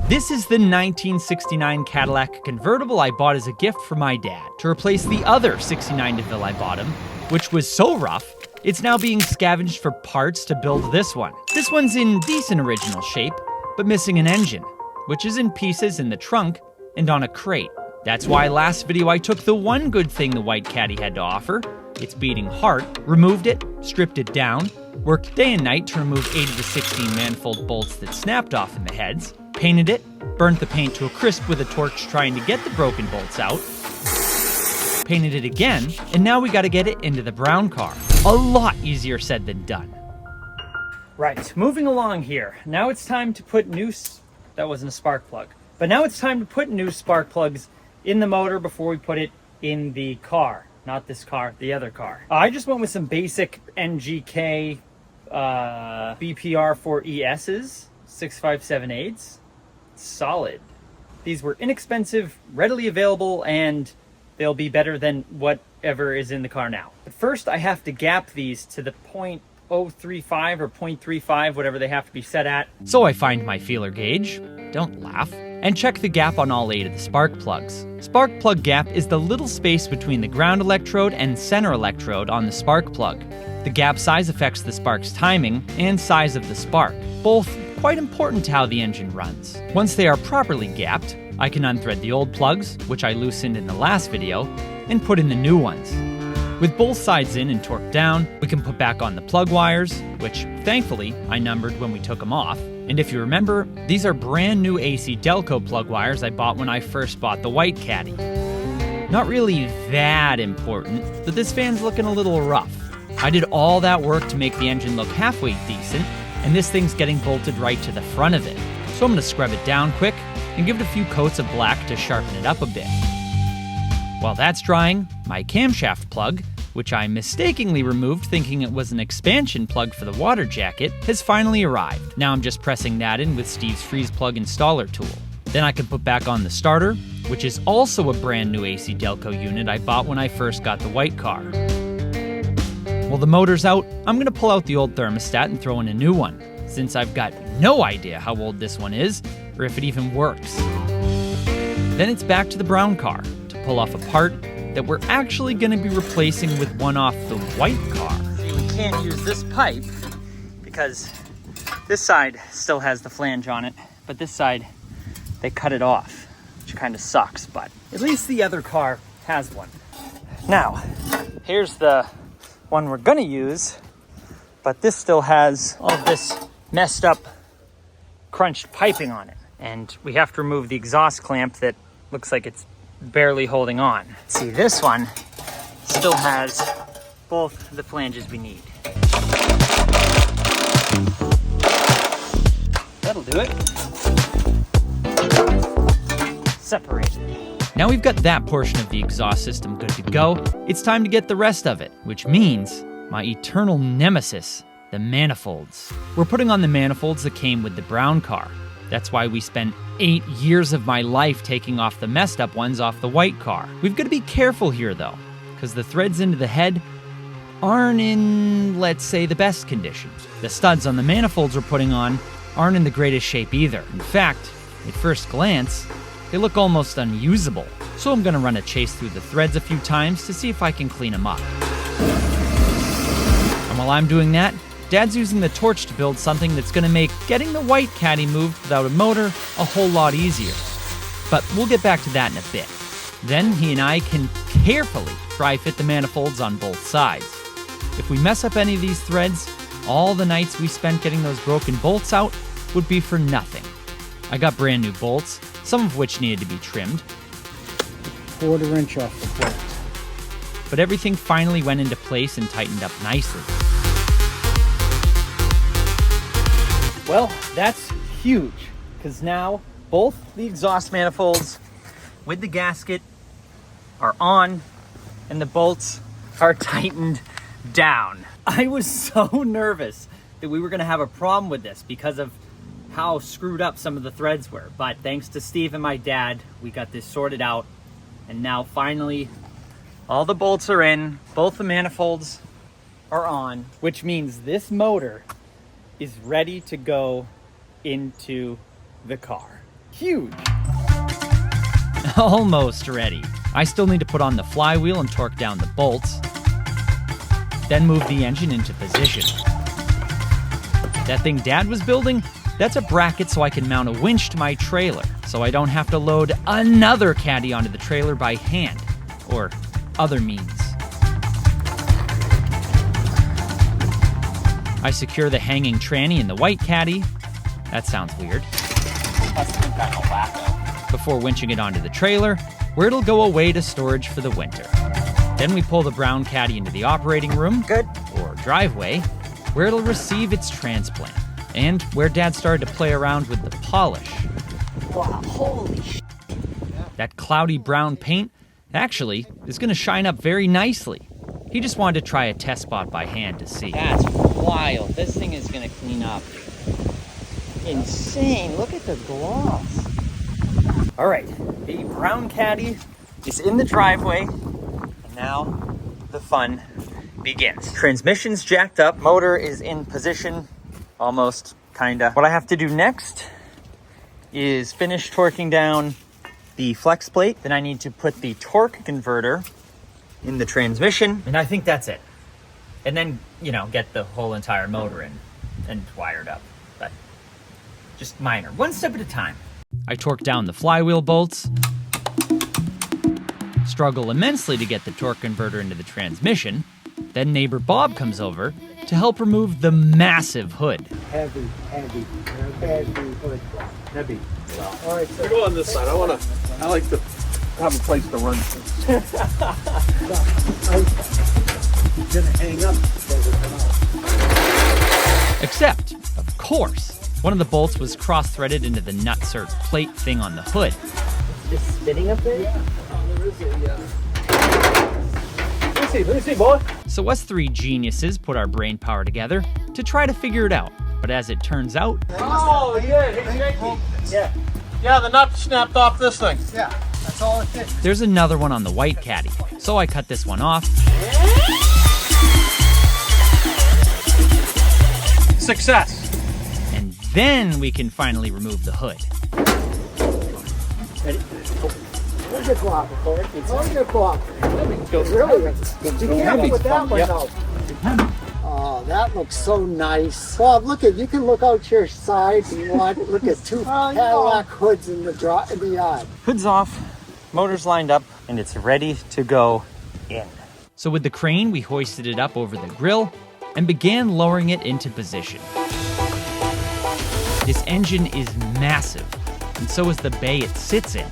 This is the 1969 Cadillac convertible I bought as a gift for my dad to replace the other 69 DeVille I bought him, which was so rough, it's now being scavenged for parts to build this one. This one's in decent original shape, but missing an engine, which is in pieces in the trunk and on a crate. That's why last video I took the one good thing the white Caddy had to offer, its beating heart, removed it, stripped it down, worked day and night to remove 8 of the 16 manifold bolts that snapped off in the heads, painted it, burnt the paint to a crisp with a torch trying to get the broken bolts out, painted it again, and now we gotta get it into the brown car. A lot easier said than done. Right, moving along here. Now it's time to put that wasn't a spark plug. But now it's time to put new spark plugs in the motor before we put it in the car. Not this car, the other car. I just went with some basic NGK BPR 4ESs, 6578s. Solid. These were inexpensive, readily available, and they'll be better than whatever is in the car now. But first I have to gap these to the 0.035 or 0.35, whatever they have to be set at. So I find my feeler gauge, don't laugh, and check the gap on all 8 of the spark plugs. Spark plug gap is the little space between the ground electrode and center electrode on the spark plug. The gap size affects the spark's timing and size of the spark, both quite important to how the engine runs. Once they are properly gapped, I can unthread the old plugs, which I loosened in the last video, and put in the new ones. With both sides in and torqued down, we can put back on the plug wires, which thankfully I numbered when we took them off. And if you remember, these are brand new AC Delco plug wires I bought when I first bought the white Caddy. Not really that important, but this fan's looking a little rough. I did all that work to make the engine look halfway decent, and this thing's getting bolted right to the front of it. So I'm gonna scrub it down quick and give it a few coats of black to sharpen it up a bit. While that's drying, my camshaft plug, which I mistakenly removed thinking it was an expansion plug for the water jacket, has finally arrived. Now I'm just pressing that in with Steve's freeze plug installer tool. Then I can put back on the starter, which is also a brand new AC Delco unit I bought when I first got the white car. While the motor's out, I'm gonna pull out the old thermostat and throw in a new one, since I've got no idea how old this one is, or if it even works. Then it's back to the brown car to pull off a part that we're actually gonna be replacing with one off the white car. See, we can't use this pipe because this side still has the flange on it, but this side, they cut it off, which kind of sucks, but at least the other car has one. Now, here's the one we're gonna use, but this still has all this messed up, crunched piping on it. And we have to remove the exhaust clamp that looks like it's barely holding on. See, this one still has both the flanges we need. That'll do it. Separated. Now we've got that portion of the exhaust system good to go, it's time to get the rest of it, which means my eternal nemesis, the manifolds. We're putting on the manifolds that came with the brown car. That's why we spent 8 years of my life taking off the messed up ones off the white car. We've got to be careful here though, because the threads into the head aren't in, let's say, the best condition. The studs on the manifolds we're putting on aren't in the greatest shape either. In fact, at first glance, they look almost unusable. So I'm gonna run a chase through the threads a few times to see if I can clean them up. And while I'm doing that, Dad's using the torch to build something that's gonna make getting the white Caddy moved without a motor a whole lot easier. But we'll get back to that in a bit. Then he and I can carefully dry fit the manifolds on both sides. If we mess up any of these threads, all the nights we spent getting those broken bolts out would be for nothing. I got brand new bolts, some of which needed to be trimmed. 1/4 inch off the bolt. But everything finally went into place and tightened up nicely. Well, that's huge, because now both the exhaust manifolds with the gasket are on and the bolts are tightened down. I was so nervous that we were gonna have a problem with this because of how screwed up some of the threads were. But thanks to Steve and my dad, we got this sorted out. And now finally, all the bolts are in, both the manifolds are on, which means this motor is ready to go into the car. Huge. Almost ready. I still need to put on the flywheel and torque down the bolts. Then move the engine into position. That thing Dad was building, that's a bracket so I can mount a winch to my trailer, so I don't have to load another Caddy onto the trailer by hand, or other means. I secure the hanging tranny in the white Caddy. That sounds weird. Before winching it onto the trailer, where it'll go away to storage for the winter. Then we pull the brown Caddy into the operating room, or driveway, where it'll receive its transplant, and where Dad started to play around with the polish. Wow, holy shit. That cloudy brown paint actually is going to shine up very nicely. He just wanted to try a test spot by hand to see. That's wild. This thing is going to clean up. Insane. Look at the gloss. All right, the brown Caddy is in the driveway, and now the fun begins. Transmission's jacked up, motor is in position, almost, kinda. What I have to do next is finish torquing down the flex plate. Then I need to put the torque converter in the transmission, and I think that's it. And then, get the whole entire motor in and wired up. But just minor, one step at a time. I torque down the flywheel bolts, struggle immensely to get the torque converter into the transmission. Then neighbor Bob comes over to help remove the massive hood. Heavy hood. Heavy. All right, I go on this side. I like to have a place to run. It's gonna hang up. Except, of course, one of the bolts was cross-threaded into the nutsert plate thing on the hood. Just spinning up there? Let me see, boy. So us three geniuses put our brain power together to try to figure it out. But as it turns out, Oh, yeah, it's shaky. Yeah, the nut snapped off this thing. Yeah, that's all it did. there's another one on the white Caddy. So I cut this one off. Success. And then we can finally remove the hood. Where's your cooperator? Where's your cooperator? Really? Be careful with that one, though. Oh, that looks so nice. Bob, you can look out your side if you want. Look at two Cadillac hoods in the yard. Hood's off, motor's lined up, and it's ready to go in. So with the crane, we hoisted it up over the grill and began lowering it into position. This engine is massive, and so is the bay it sits in.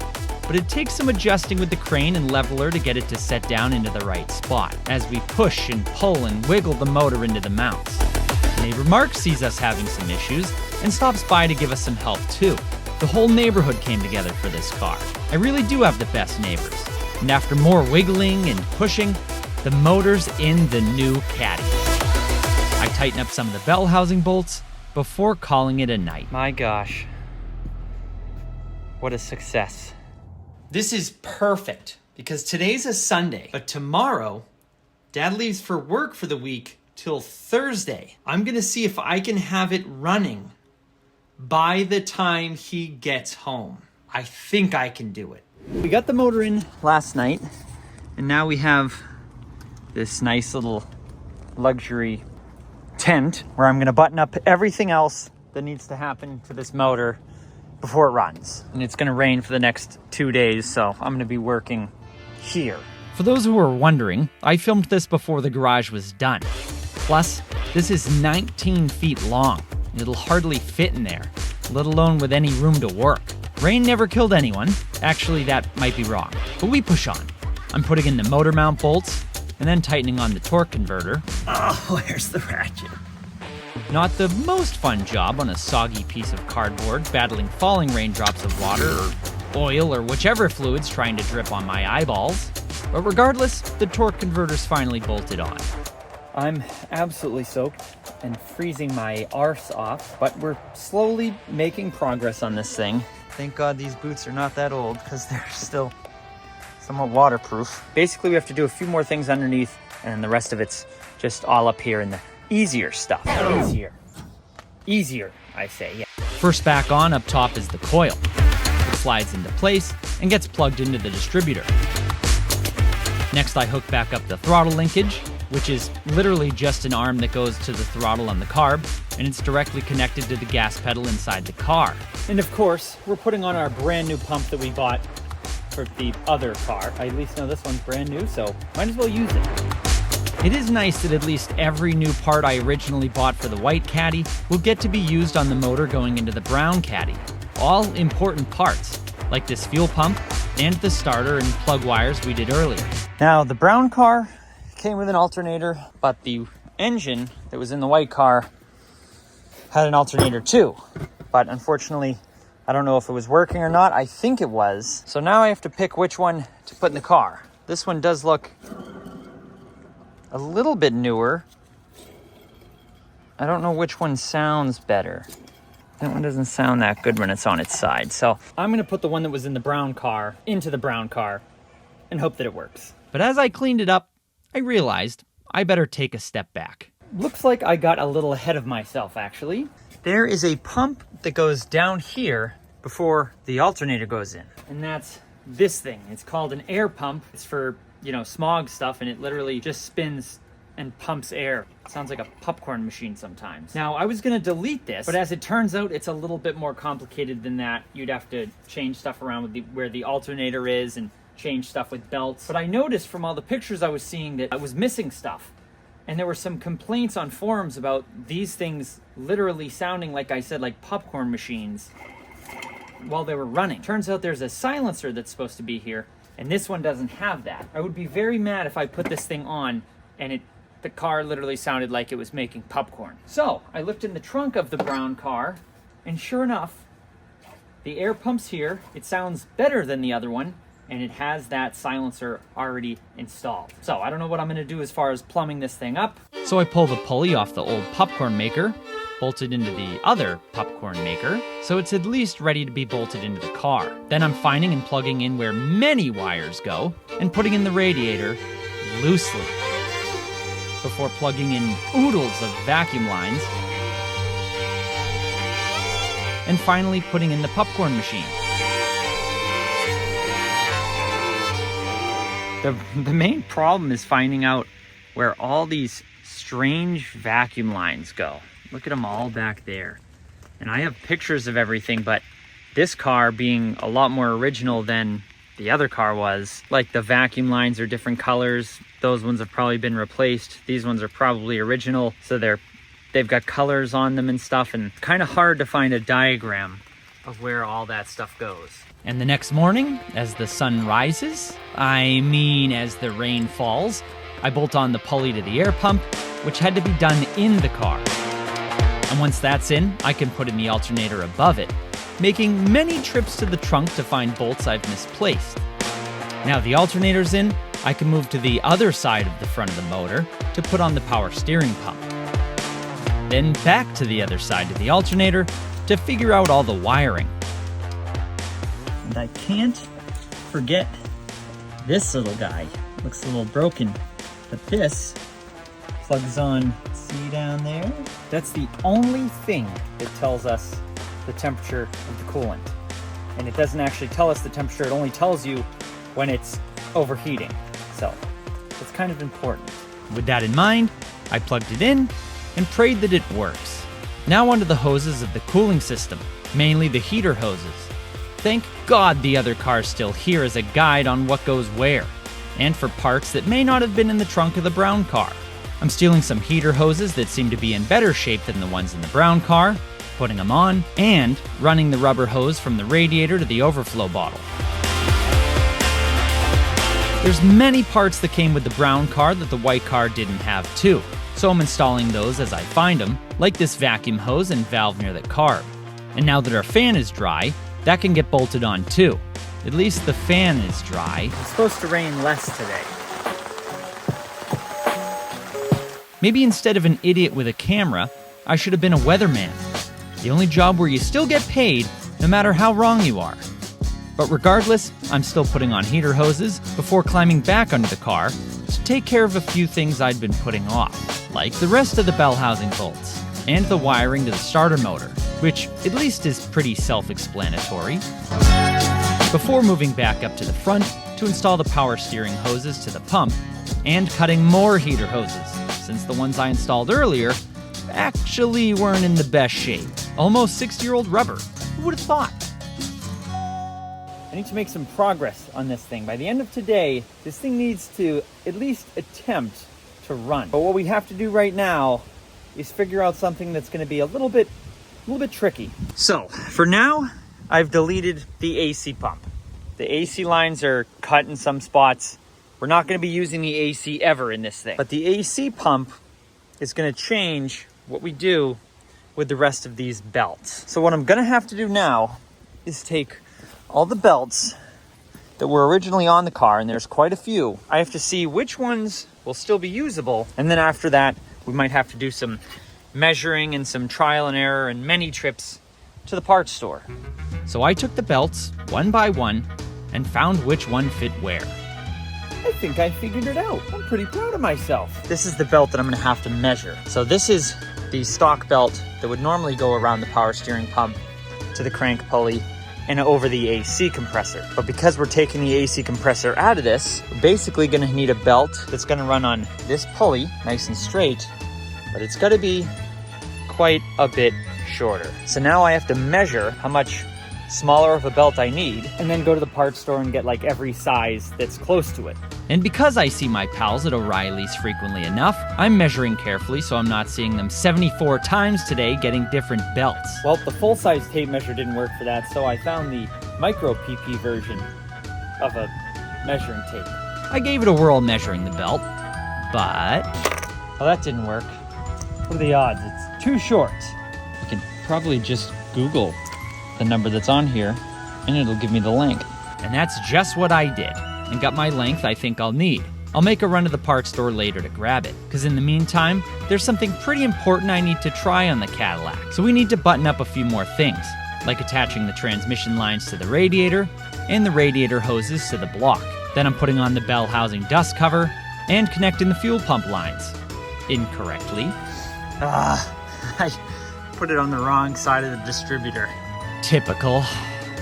But it takes some adjusting with the crane and leveler to get it to set down into the right spot, as we push and pull and wiggle the motor into the mounts. Neighbor Mark sees us having some issues and stops by to give us some help too. The whole neighborhood came together for this car. I really do have the best neighbors. And after more wiggling and pushing, the motor's in the new Caddy. I tighten up some of the bell housing bolts before calling it a night. My gosh, what a success. This is perfect because today's a Sunday, but tomorrow, Dad leaves for work for the week till Thursday. I'm gonna see if I can have it running by the time he gets home. I think I can do it. We got the motor in last night, and now we have this nice little luxury tent where I'm gonna button up everything else that needs to happen to this motor before it runs. And it's gonna rain for the next 2 days, so I'm gonna be working here. For those who are wondering, I filmed this before the garage was done. Plus, this is 19 feet long, and it'll hardly fit in there, let alone with any room to work. Rain never killed anyone. Actually, that might be wrong, but we push on. I'm putting in the motor mount bolts, and then tightening on the torque converter. Oh, where's the ratchet? Not the most fun job on a soggy piece of cardboard, battling falling raindrops of water or oil or whichever fluid's trying to drip on my eyeballs. But regardless, the torque converter's finally bolted on. I'm absolutely soaked and freezing my arse off, but we're slowly making progress on this thing. Thank God these boots are not that old because they're still somewhat waterproof. Basically, we have to do a few more things underneath, and then the rest of it's just all up here in the easier stuff. Easier, I say, yeah. First back on up top is the coil. slides into place and gets plugged into the distributor. Next, I hook back up the throttle linkage, which is literally just an arm that goes to the throttle on the carb, and it's directly connected to the gas pedal inside the car. And of course, we're putting on our brand new pump that we bought for the other car. I at least know this one's brand new, so might as well use it. It is nice that at least every new part I originally bought for the white Caddy will get to be used on the motor going into the brown Caddy. All important parts, like this fuel pump and the starter and plug wires we did earlier. Now, the brown car came with an alternator, but the engine that was in the white car had an alternator too. But unfortunately, I don't know if it was working or not. I think it was. So now I have to pick which one to put in the car. This one does look a little bit newer. I don't know which one sounds better. That one doesn't sound that good when it's on its side. So I'm gonna put the one that was in the brown car into the brown car and hope that it works. But as I cleaned it up, I realized I better take a step back. Looks like I got a little ahead of myself, actually. There is a pump that goes down here before the alternator goes in. And that's this thing. It's called an air pump. It's for, smog stuff, and it literally just spins and pumps air. It sounds like a popcorn machine sometimes. Now, I was gonna delete this, but as it turns out, it's a little bit more complicated than that. You'd have to change stuff around with where the alternator is and change stuff with belts. But I noticed from all the pictures I was seeing that I was missing stuff. And there were some complaints on forums about these things literally sounding, like I said, like popcorn machines while they were running. Turns out there's a silencer that's supposed to be here, and this one doesn't have that. I would be very mad if I put this thing on and the car literally sounded like it was making popcorn. So I looked in the trunk of the brown car, and sure enough, the air pump's here. It sounds better than the other one, and it has that silencer already installed. So I don't know what I'm gonna do as far as plumbing this thing up. So I pull the pulley off the old popcorn maker, bolted into the other popcorn maker, so it's at least ready to be bolted into the car. Then I'm finding and plugging in where many wires go and putting in the radiator loosely before plugging in oodles of vacuum lines and finally putting in the popcorn machine. The main problem is finding out where all these strange vacuum lines go. Look at them all back there. And I have pictures of everything, but this car being a lot more original than the other car was, like the vacuum lines are different colors. Those ones have probably been replaced. These ones are probably original, so they've got colors on them and stuff, and kind of hard to find a diagram of where all that stuff goes. And the next morning, as the sun rises, as the rain falls, I bolt on the pulley to the air pump, which had to be done in the car. And once that's in, I can put in the alternator above it, making many trips to the trunk to find bolts I've misplaced. Now the alternator's in, I can move to the other side of the front of the motor to put on the power steering pump. Then back to the other side of the alternator to figure out all the wiring. And I can't forget this little guy. Looks a little broken, but this plugs on, see down there? That's the only thing that tells us the temperature of the coolant. And it doesn't actually tell us the temperature, it only tells you when it's overheating. So, it's kind of important. With that in mind, I plugged it in and prayed that it works. Now onto the hoses of the cooling system, mainly the heater hoses. Thank God the other car's still here as a guide on what goes where, and for parts that may not have been in the trunk of the brown car. I'm stealing some heater hoses that seem to be in better shape than the ones in the brown car, putting them on, and running the rubber hose from the radiator to the overflow bottle. There's many parts that came with the brown car that the white car didn't have too, so I'm installing those as I find them, like this vacuum hose and valve near the carb. And now that our fan is dry, that can get bolted on too. At least the fan is dry. It's supposed to rain less today. Maybe instead of an idiot with a camera, I should have been a weatherman. The only job where you still get paid, no matter how wrong you are. But regardless, I'm still putting on heater hoses before climbing back under the car to take care of a few things I'd been putting off, like the rest of the bell housing bolts, and the wiring to the starter motor, which at least is pretty self-explanatory. before moving back up to the front to install the power steering hoses to the pump and cutting more heater hoses, since the ones I installed earlier actually weren't in the best shape. Almost 60-year-old rubber. Who would have thought? I need to make some progress on this thing. By the end of today, this thing needs to at least attempt to run. But what we have to do right now is figure out something that's going to be a little bit tricky. So, for now, I've deleted the AC pump. The AC lines are cut in some spots. We're not going to be using the AC ever in this thing. But the AC pump is going to change what we do with the rest of these belts. So what I'm going to have to do now is take all the belts that were originally on the car, and there's quite a few. I have to see which ones will still be usable, and then after that, we might have to do some measuring and some trial and error and many trips to the parts store. So I took the belts one by one and found which one fit where. I think I figured it out. I'm pretty proud of myself. This is the belt that I'm gonna have to measure. So this is the stock belt that would normally go around the power steering pump to the crank pulley and over the AC compressor. But because we're taking the AC compressor out of this, we're basically gonna need a belt that's gonna run on this pulley, nice and straight, but it's gotta be quite a bit shorter. So now I have to measure how much smaller of a belt I need, and then go to the parts store and get like every size that's close to it. And because I see my pals at O'Reilly's frequently enough, I'm measuring carefully so I'm not seeing them 74 times today getting different belts. Well, the full-size tape measure didn't work for that, so I found the micro PP version of a measuring tape. I gave it a whirl measuring the belt, but... well, that didn't work. What are the odds? It's too short. I could probably just Google the number that's on here, and it'll give me the length. And that's just what I did, and got my length I think I'll need. I'll make a run to the parts store later to grab it, because in the meantime, there's something pretty important I need to try on the Cadillac. So we need to button up a few more things, like attaching the transmission lines to the radiator, and the radiator hoses to the block. Then I'm putting on the bell housing dust cover, and connecting the fuel pump lines. Incorrectly. I put it on the wrong side of the distributor. Typical.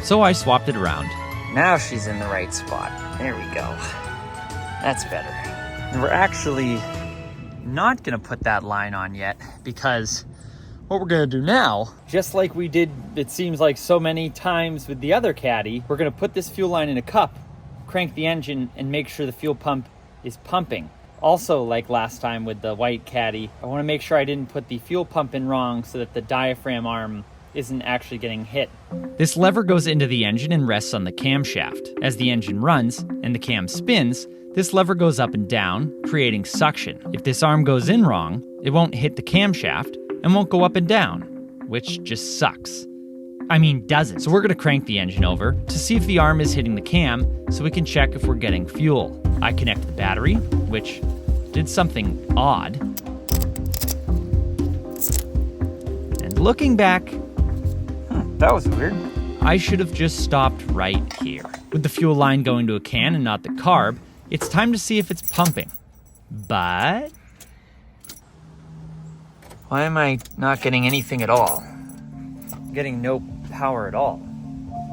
So I swapped it around. Now she's in the right spot. There we go. That's better. And we're actually not gonna put that line on yet, because what we're gonna do now, just like we did, it seems like so many times with the other Caddy, we're gonna put this fuel line in a cup, crank the engine, and make sure the fuel pump is pumping. Also, like last time with the white Caddy, I wanna make sure I didn't put the fuel pump in wrong so that the diaphragm arm isn't actually getting hit. This lever goes into the engine and rests on the camshaft. As the engine runs and the cam spins, this lever goes up and down, creating suction. If this arm goes in wrong, it won't hit the camshaft and won't go up and down, which just sucks. I mean, doesn't. So we're gonna crank the engine over to see if the arm is hitting the cam so we can check if we're getting fuel. I connect the battery, which did something odd. And looking back, that was weird. I should have just stopped right here. With the fuel line going to a can and not the carb, it's time to see if it's pumping. But... why am I not getting anything at all? I'm getting no power at all.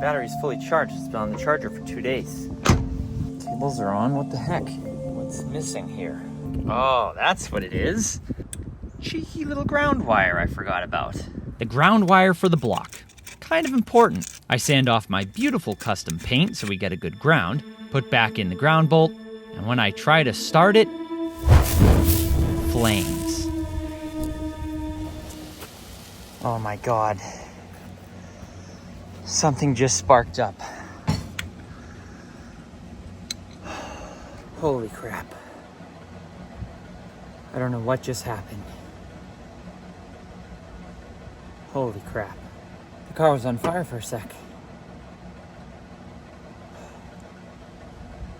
Battery's fully charged. It's been on the charger for 2 days. Cables are on. What the heck? What's missing here? Oh, that's what it is. Cheeky little ground wire I forgot about. The ground wire for the block. Kind of important. I sand off my beautiful custom paint so we get a good ground, put back in the ground bolt, and when I try to start it, flames. Oh my God. Something just sparked up. Holy crap. I don't know what just happened. Holy crap. The car was on fire for a sec.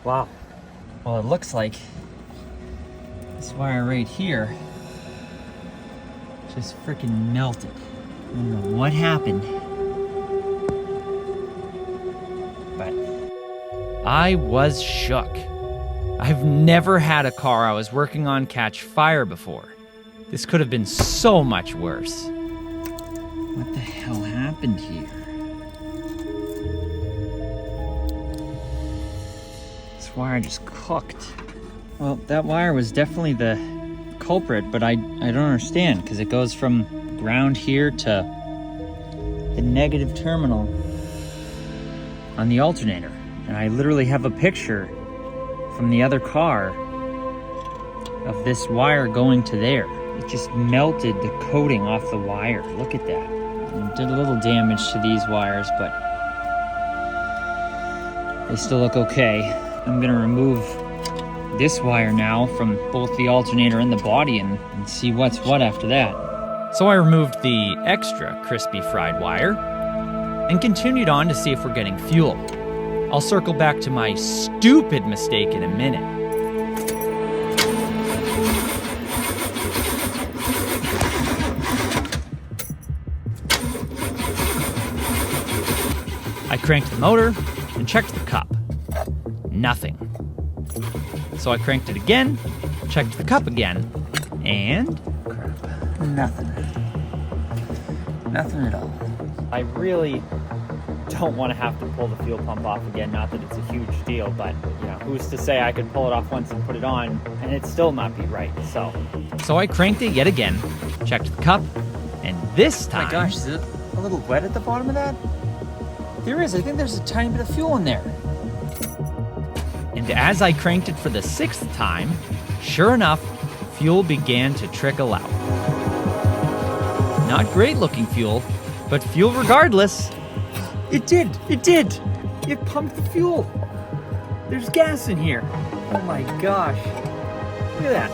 Wow. Well, it looks like this wire right here just freaking melted. I don't know what happened, but I was shook. I've never had a car I was working on catch fire before. This could have been so much worse. What the hell happened here? This wire just cooked. Well, that wire was definitely the culprit, but I don't understand, because it goes from ground here to the negative terminal on the alternator. And I literally have a picture from the other car of this wire going to there. It just melted the coating off the wire. Look at that. It did a little damage to these wires, but they still look okay. I'm gonna remove this wire now from both the alternator and the body and see what's what after that. So I removed the extra crispy fried wire and continued on to see if we're getting fuel. I'll circle back to my stupid mistake in a minute. I cranked the motor and checked the cup. Nothing. So I cranked it again, checked the cup again, and crap, nothing. Nothing at all. I really don't want to have to pull the fuel pump off again. Not that it's a huge deal, but you know, who's to say I could pull it off once and put it on and it still not be right. So I cranked it yet again, checked the cup, and this time... Oh my gosh, is it a little wet at the bottom of that? There is. I think there's a tiny bit of fuel in there. And as I cranked it for the 6th time, sure enough, fuel began to trickle out. Not great looking fuel, but fuel regardless. It did. It pumped the fuel. There's gas in here. Oh my gosh. Look at that.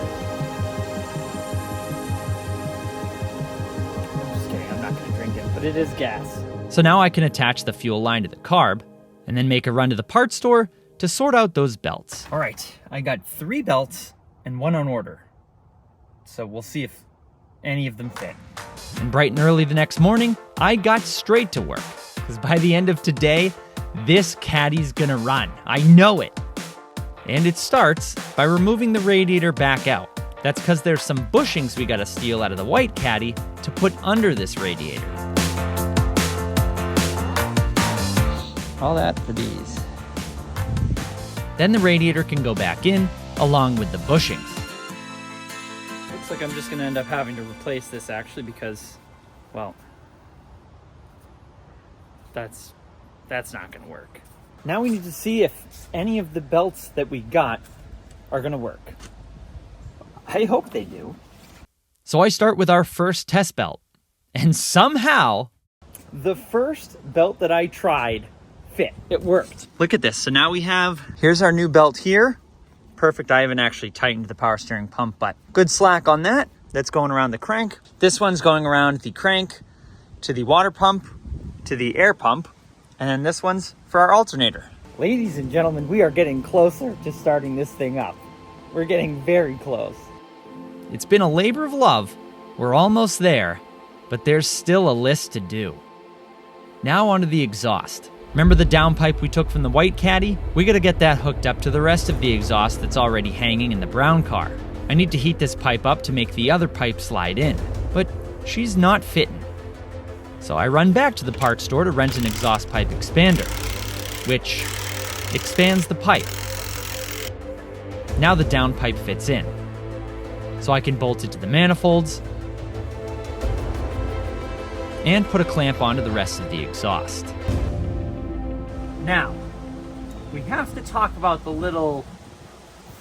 I'm just kidding. I'm not going to drink it, but it is gas. So now I can attach the fuel line to the carb and then make a run to the parts store to sort out those belts. All right, I got 3 belts and 1 on order. So we'll see if any of them fit. And bright and early the next morning, I got straight to work. Because by the end of today, this Caddy's gonna run. I know it. And it starts by removing the radiator back out. That's because there's some bushings we gotta steal out of the white Caddy to put under this radiator. All that for these. Then the radiator can go back in, along with the bushings. Looks like I'm just gonna end up having to replace this actually because, well, that's not gonna work. Now we need to see if any of the belts that we got are gonna work. I hope they do. So I start with our first test belt, and somehow the first belt that I tried fit. It worked. Look at this. So now we have, here's our new belt here. Perfect. I haven't actually tightened the power steering pump, but good slack on that. That's going around the crank. This one's going around the crank to the water pump to the air pump. And then this one's for our alternator. Ladies and gentlemen, we are getting closer to starting this thing up. We're getting very close. It's been a labor of love. We're almost there, but there's still a list to do. Now onto the exhaust. Remember the downpipe we took from the white Caddy? We gotta get that hooked up to the rest of the exhaust that's already hanging in the brown car. I need to heat this pipe up to make the other pipe slide in, but she's not fitting. So I run back to the parts store to rent an exhaust pipe expander, which expands the pipe. Now the downpipe fits in, so I can bolt it to the manifolds and put a clamp onto the rest of the exhaust. Now, we have to talk about the little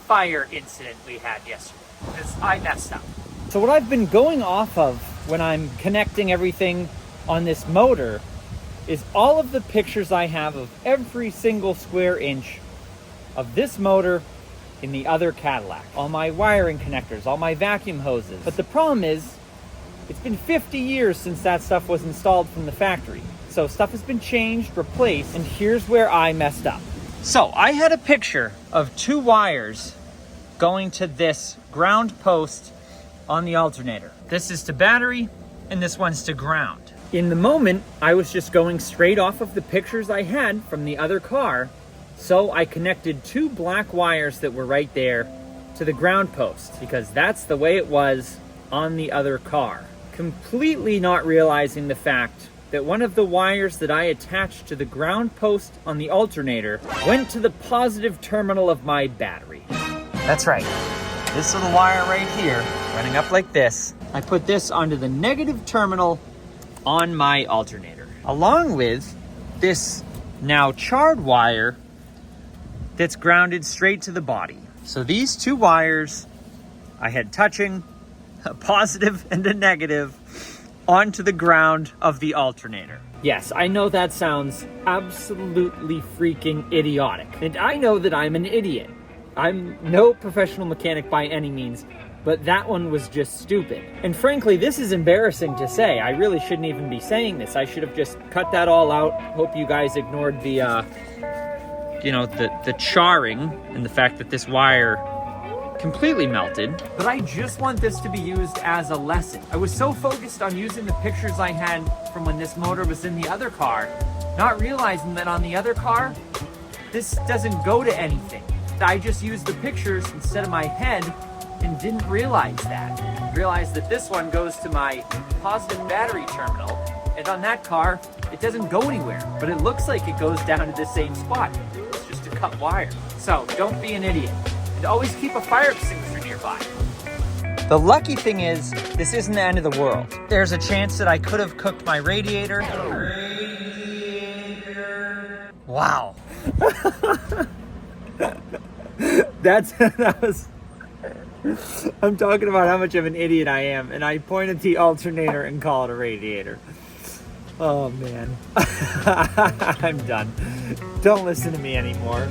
fire incident we had yesterday, because I messed up. So what I've been going off of when I'm connecting everything on this motor is all of the pictures I have of every single square inch of this motor in the other Cadillac. All my wiring connectors, all my vacuum hoses. But the problem is, it's been 50 years since that stuff was installed from the factory. So stuff has been changed, replaced, and here's where I messed up. So I had a picture of 2 wires going to this ground post on the alternator. This is to battery, and this one's to ground. In the moment, I was just going straight off of the pictures I had from the other car, so I connected 2 black wires that were right there to the ground post, because that's the way it was on the other car. Completely not realizing the fact that one of the wires that I attached to the ground post on the alternator went to the positive terminal of my battery. That's right. This little wire right here, running up like this, I put this onto the negative terminal on my alternator, along with this now charred wire that's grounded straight to the body. So these two wires I had touching, a positive and a negative, onto the ground of the alternator. Yes, I know that sounds absolutely freaking idiotic, and I know that I'm an idiot. I'm no professional mechanic by any means, but that one was just stupid. And frankly, this is embarrassing to say. I really shouldn't even be saying this. I should have just cut that all out. Hope you guys ignored the, the charring and the fact that this wire completely melted. But I just want this to be used as a lesson. I was so focused on using the pictures I had from when this motor was in the other car, not realizing that on the other car, this doesn't go to anything. I just used the pictures instead of my head and didn't realize that. Realized that this one goes to my positive battery terminal, and on that car, it doesn't go anywhere, but it looks like it goes down to the same spot. It's just a cut wire. So don't be an idiot, and always keep a fire extinguisher nearby. The lucky thing is, this isn't the end of the world. There's a chance that I could have cooked my radiator. Wow. I'm talking about how much of an idiot I am, and I pointed the alternator and call it a radiator. Oh man. I'm done. Don't listen to me anymore.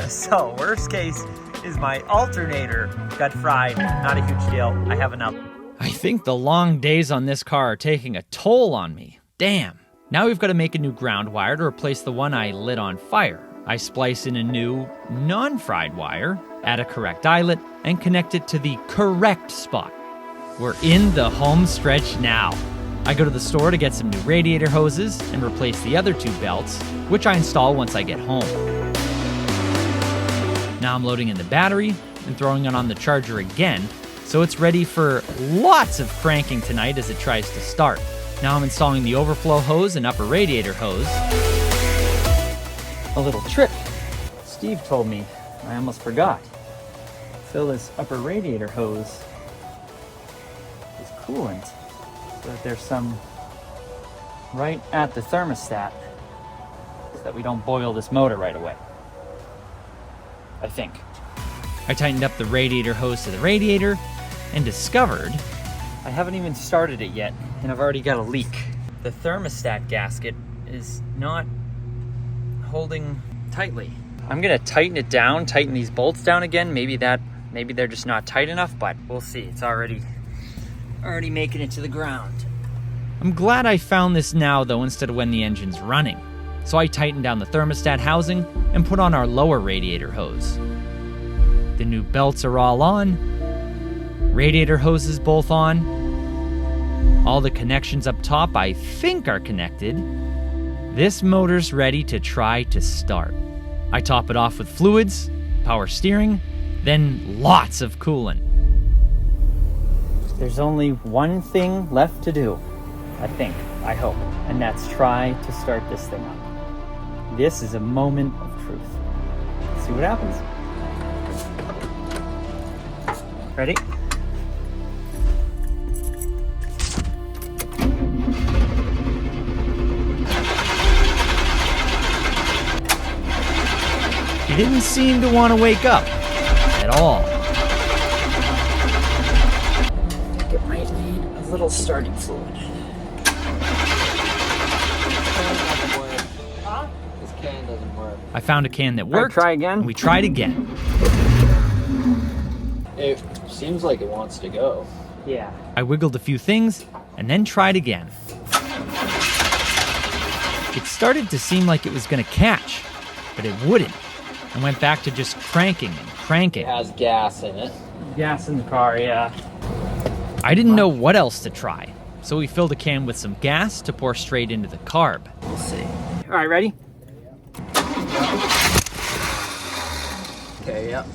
So, worst case is my alternator got fried. Not a huge deal. I have enough. I think the long days on this car are taking a toll on me. Damn. Now we've got to make a new ground wire to replace the one I lit on fire. I splice in a new, non-fried wire, add a correct eyelet, and connect it to the correct spot. We're in the home stretch now. I go to the store to get some new radiator hoses and replace the other two belts, which I install once I get home. Now I'm loading in the battery and throwing it on the charger again, so it's ready for lots of cranking tonight as it tries to start. Now I'm installing the overflow hose and upper radiator hose. A little trick Steve told me, I almost forgot. Fill this upper radiator hose with coolant so that there's some right at the thermostat so that we don't boil this motor right away. I think. I tightened up the radiator hose to the radiator and discovered I haven't even started it yet and I've already got a leak. The thermostat gasket is not holding tightly. I'm gonna tighten it down, tighten these bolts down again. Maybe they're just not tight enough, but we'll see. It's already making it to the ground. I'm glad I found this now though instead of when the engine's running. So I tightened down the thermostat housing and put on our lower radiator hose. The new belts are all on. Radiator hoses both on. All the connections up top I think are connected. This motor's ready to try to start. I top it off with fluids, power steering, then lots of coolant. There's only one thing left to do, I think, I hope, and that's try to start this thing up. This is a moment of truth. Let's see what happens. Ready? He didn't seem to want to wake up at all. I think it might need a little starting fluid. This can doesn't work. I found a can that worked. Try again? And we tried again. It seems like it wants to go. Yeah. I wiggled a few things and then tried again. It started to seem like it was going to catch, but it wouldn't. I went back to just cranking and cranking. It has gas in it. Gas in the car, yeah. I didn't know what else to try, so we filled a can with some gas to pour straight into the carb. We'll see. All right, ready? Okay, yep.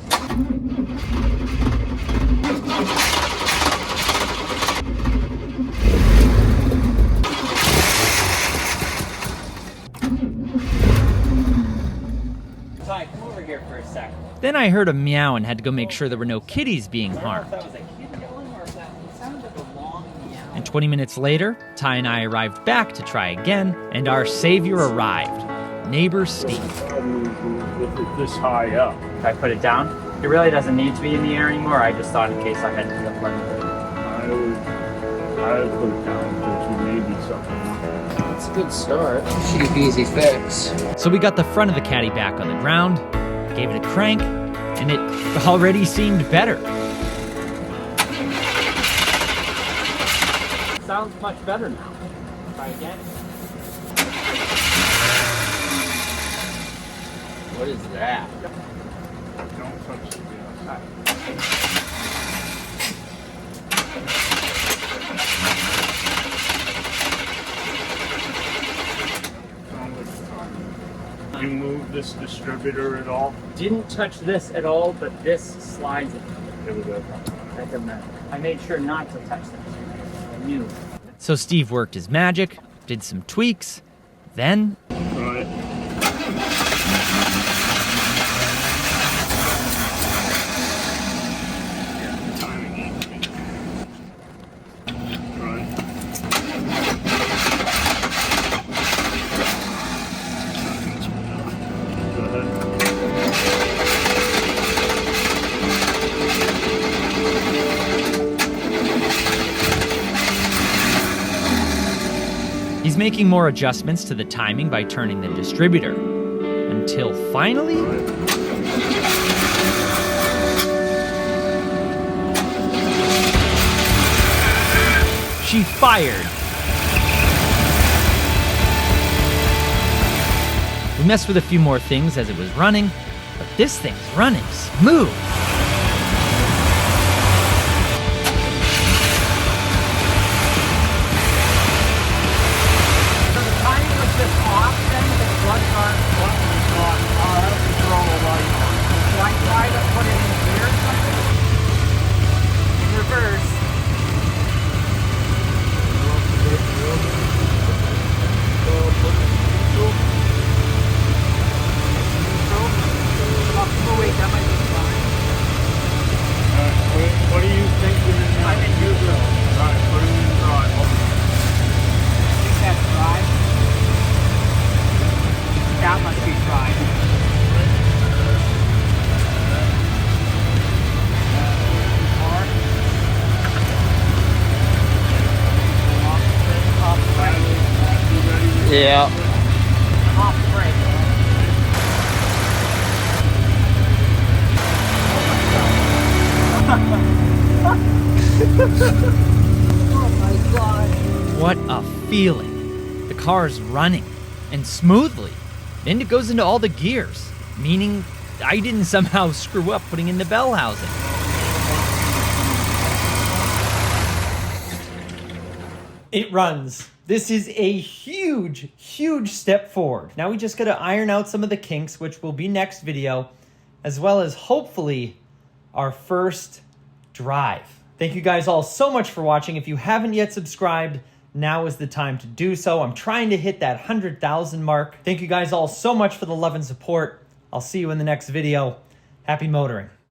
Ty, come over here for a second. Then I heard a meow and had to go make sure there were no kitties being harmed. That was a kid yelling or if that sounded like a long meow. And 20 minutes later, Ty and I arrived back to try again, and our savior arrived, neighbor Steve. With it this high up. If I put it down, it really doesn't need to be in the air anymore. I just thought in case I had to plug it. I would put it down because maybe something. It's a good start. Cheap, easy fix. So we got the front of the caddy back on the ground, gave it a crank, and it already seemed better. It sounds much better now. Try again. What is that? Don't touch the gas. You move this distributor at all? Didn't touch this at all, but this slides it. It was a That doesn't matter. I made sure not to touch this. I knew. So Steve worked his magic, did some tweaks, then right. he's making more adjustments to the timing by turning the distributor. Until finally... she fired. We messed with a few more things as it was running, but this thing's running smooth. So the timing was just off, then the plug aren't out of control while you're on. So I tried to put it in gear or something. In reverse. Wait, that might be fine. What do you think you're in now? I'm in neutral. Alright, put it in drive. I think that's dry. That must be dry. Yeah. Off the brake. Oh my god. What a feeling. The car's running, and smoothly. Then it goes into all the gears, meaning I didn't somehow screw up putting in the bell housing. It runs. This is a huge, huge step forward. Now we just gotta iron out some of the kinks, which will be next video, as well as hopefully our first drive. Thank you guys all so much for watching. If you haven't yet subscribed, now is the time to do so. I'm trying to hit that 100,000 mark. Thank you guys all so much for the love and support. I'll see you in the next video. Happy motoring.